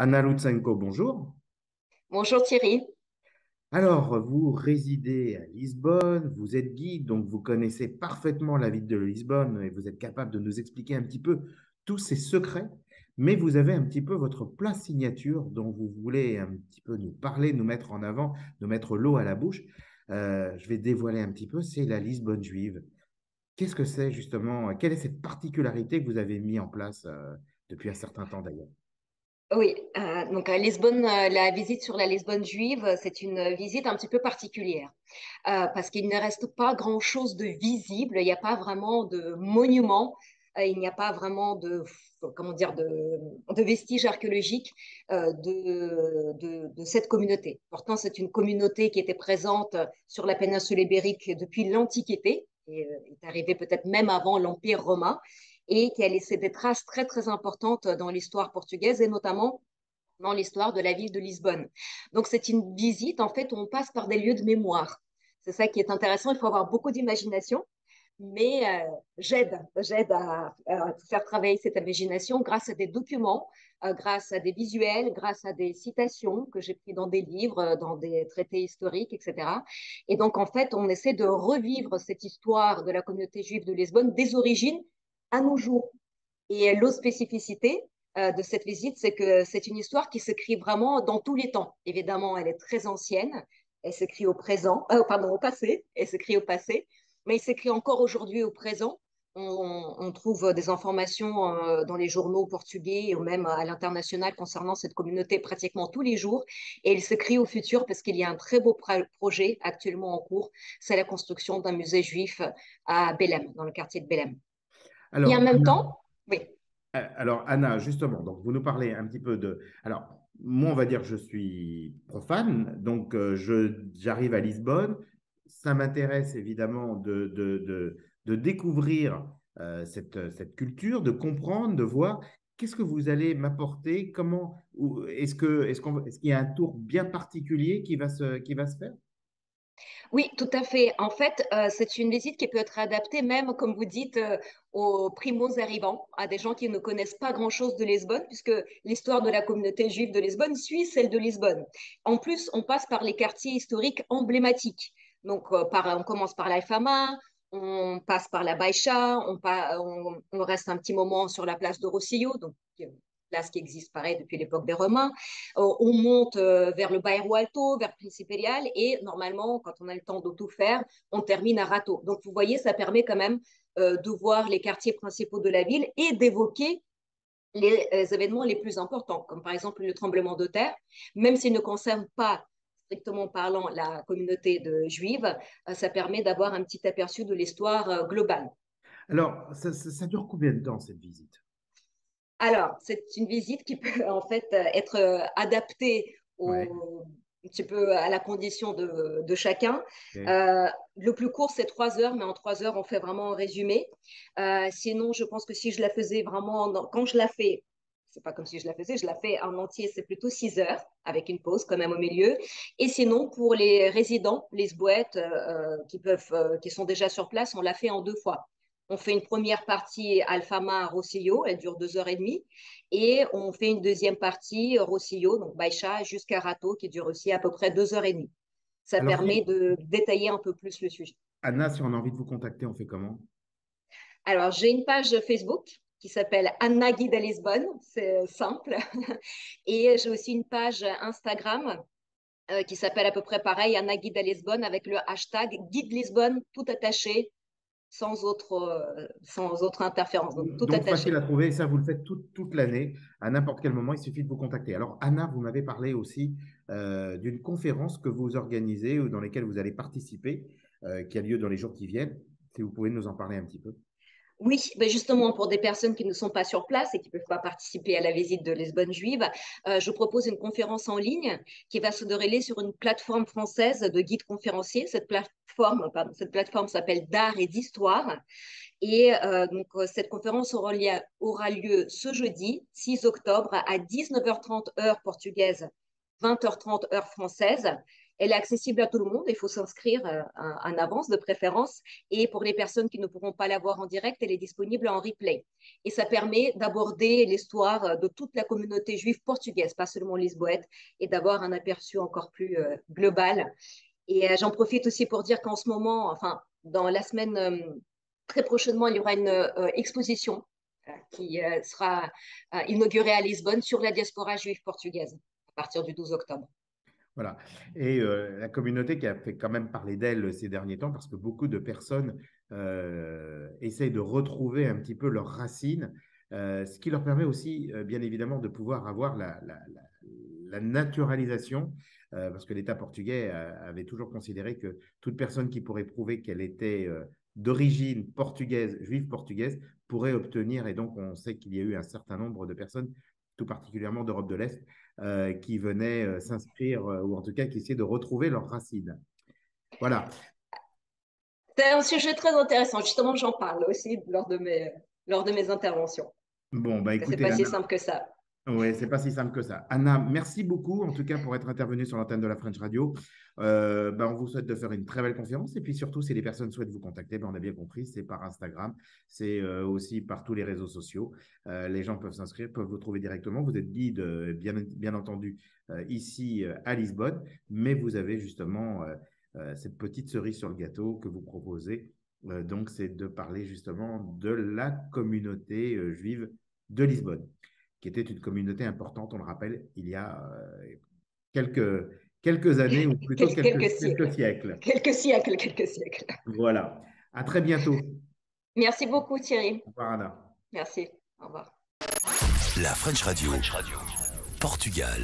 Anna Lutsenko, bonjour. Bonjour Thierry. Alors, vous résidez à Lisbonne, vous êtes guide, donc vous connaissez parfaitement la ville de Lisbonne et vous êtes capable de nous expliquer un petit peu tous ses secrets, mais vous avez un petit peu votre plat signature dont vous voulez un petit peu nous parler, nous mettre en avant, nous mettre l'eau à la bouche. Je vais dévoiler un petit peu, c'est la Lisbonne juive. Qu'est-ce que c'est justement? Quelle est cette particularité que vous avez mis en place depuis un certain temps d'ailleurs? Oui, donc à Lisbonne, la visite sur la Lisbonne juive, c'est une visite un petit peu particulière parce qu'il ne reste pas grand-chose de visible. Il n'y a pas vraiment de monuments, il n'y a pas vraiment de comment dire de vestiges archéologiques de cette communauté. Pourtant, c'est une communauté qui était présente sur la péninsule ibérique depuis l'Antiquité et est arrivée peut-être même avant l'Empire romain et qui a laissé des traces très, très importantes dans l'histoire portugaise et notamment dans l'histoire de la ville de Lisbonne. Donc, c'est une visite, en fait, où on passe par des lieux de mémoire. C'est ça qui est intéressant. Il faut avoir beaucoup d'imagination, mais j'aide à faire travailler cette imagination grâce à des documents, grâce à des visuels, grâce à des citations que j'ai pris dans des livres, dans des traités historiques, etc. Et donc, en fait, on essaie de revivre cette histoire de la communauté juive de Lisbonne des origines à nos jours. Et l'autre spécificité de cette visite, c'est que c'est une histoire qui s'écrit vraiment dans tous les temps. Évidemment, elle est très ancienne, elle s'écrit au présent, pardon, au passé, elle s'écrit au passé, mais elle s'écrit encore aujourd'hui au présent. On trouve des informations dans les journaux portugais ou même à l'international concernant cette communauté pratiquement tous les jours. Et elle s'écrit au futur parce qu'il y a un très beau projet actuellement en cours, c'est la construction d'un musée juif à Belém, dans le quartier de Belém. Et en Alors, même temps, oui, Alors, Anna, justement, donc vous nous parlez un petit peu de. Alors, moi, on va dire que je suis profane, donc j'arrive à Lisbonne. Ça m'intéresse évidemment de découvrir cette culture, de comprendre, de voir qu'est-ce que vous allez m'apporter, comment, est-ce qu'il y a un tour bien particulier qui va se faire? oui, tout à fait. En fait, c'est une visite qui peut être adaptée même, comme vous dites, aux primos arrivants, à des gens qui ne connaissent pas grand-chose de Lisbonne, puisque l'histoire de la communauté juive de Lisbonne suit celle de Lisbonne. En plus, on passe par les quartiers historiques emblématiques. Donc, on commence par l'Alfama, on passe par la Baixa, on reste un petit moment sur la place de Rossio, donc place qui existe pareil depuis l'époque des Romains. On monte vers le Bairro Alto, vers Principe Real, et normalement, quand on a le temps de tout faire, on termine à Rato. Donc, vous voyez, ça permet quand même de voir les quartiers principaux de la ville et d'évoquer les événements les plus importants, comme par exemple le tremblement de terre, même s'il ne concerne pas strictement parlant la communauté juive, ça permet d'avoir un petit aperçu de l'histoire globale. Alors, ça dure combien de temps cette visite? Alors, c'est une visite qui peut en fait être adaptée Ouais. un petit peu à la condition de chacun. Ok. Le plus court, c'est 3 heures, mais en 3 heures, on fait vraiment un résumé. Sinon, je pense que si je la faisais vraiment, quand je la fais, c'est pas comme si je la faisais, je la fais en entier, c'est plutôt 6 heures, avec une pause quand même au milieu. Et sinon, pour les résidents, les sbouettes qui sont déjà sur place, on l'a fait en 2 fois. On fait une première partie Alfama à Rossillon, elle dure 2 heures et demie, et on fait une deuxième partie Rossillon, donc Baïcha, jusqu'à Rato, qui dure aussi à peu près 2 heures et demie. Ça Alors, permet de détailler un peu plus le sujet. Anna, si on a envie de vous contacter, on fait comment? Alors, j'ai une page Facebook qui s'appelle Anna Guide à Lisbonne, c'est simple, et j'ai aussi une page Instagram qui s'appelle à peu près pareil, Anna Guide à Lisbonne, avec le hashtag Guide Lisbonne, tout attaché, sans autre interférence, donc tout Donc, facile attaché. à trouver, et ça, vous le faites toute l'année, à n'importe quel moment, il suffit de vous contacter. Alors, Anna, vous m'avez parlé aussi d'une conférence que vous organisez ou dans laquelle vous allez participer, qui a lieu dans les jours qui viennent. Si vous pouvez nous en parler un petit peu. Oui, ben justement, pour des personnes qui ne sont pas sur place et qui ne peuvent pas participer à la visite de Lisbonne juive, je propose une conférence en ligne qui va se dérouler sur une plateforme française de guides conférenciers. Cette plateforme s'appelle d'art et d'histoire. Et cette conférence aura lieu ce jeudi, 6 octobre, à 19h30 heure portugaise, 20h30 heure française. Elle est accessible à tout le monde, il faut s'inscrire en avance de préférence. Et pour les personnes qui ne pourront pas la voir en direct, elle est disponible en replay. Et ça permet d'aborder l'histoire de toute la communauté juive portugaise, pas seulement lisboète, et d'avoir un aperçu encore plus global. Et j'en profite aussi pour dire qu'en ce moment, enfin, dans la semaine très prochainement, il y aura une exposition qui sera inaugurée à Lisbonne sur la diaspora juive portugaise à partir du 12 octobre. Voilà. Et la communauté qui a fait quand même parler d'elle ces derniers temps, parce que beaucoup de personnes essayent de retrouver un petit peu leurs racines, ce qui leur permet aussi, bien évidemment, de pouvoir avoir la naturalisation, parce que l'État portugais avait toujours considéré que toute personne qui pourrait prouver qu'elle était d'origine portugaise, juive portugaise, pourrait obtenir, et donc on sait qu'il y a eu un certain nombre de personnes, tout particulièrement d'Europe de l'Est, qui venaient s'inscrire, ou en tout cas qui essayaient de retrouver leurs racines. Voilà. C'est un sujet très intéressant. Justement, j'en parle aussi lors de mes interventions. Bon, bah C'est écoutez, pas si Anna, simple que ça. ouais, c'est pas si simple que ça. Anna, merci beaucoup en tout cas pour être intervenue sur l'antenne de la French Radio. Bah, on vous souhaite de faire une très belle conférence et puis surtout, si les personnes souhaitent vous contacter, bah, on a bien compris, c'est par Instagram, c'est aussi par tous les réseaux sociaux. Les gens peuvent s'inscrire, peuvent vous trouver directement. Vous êtes guide, bien entendu, ici à Lisbonne, mais vous avez justement cette petite cerise sur le gâteau que vous proposez. Donc, c'est de parler justement de la communauté juive de Lisbonne, qui était une communauté importante, on le rappelle, il y a quelques années, ou plutôt Quelques quelques siècles. siècles. Quelques siècles, quelques siècles. Voilà. À très bientôt. Merci beaucoup, Thierry. Au revoir, Anna. Merci. Au revoir. La French Radio. Portugal.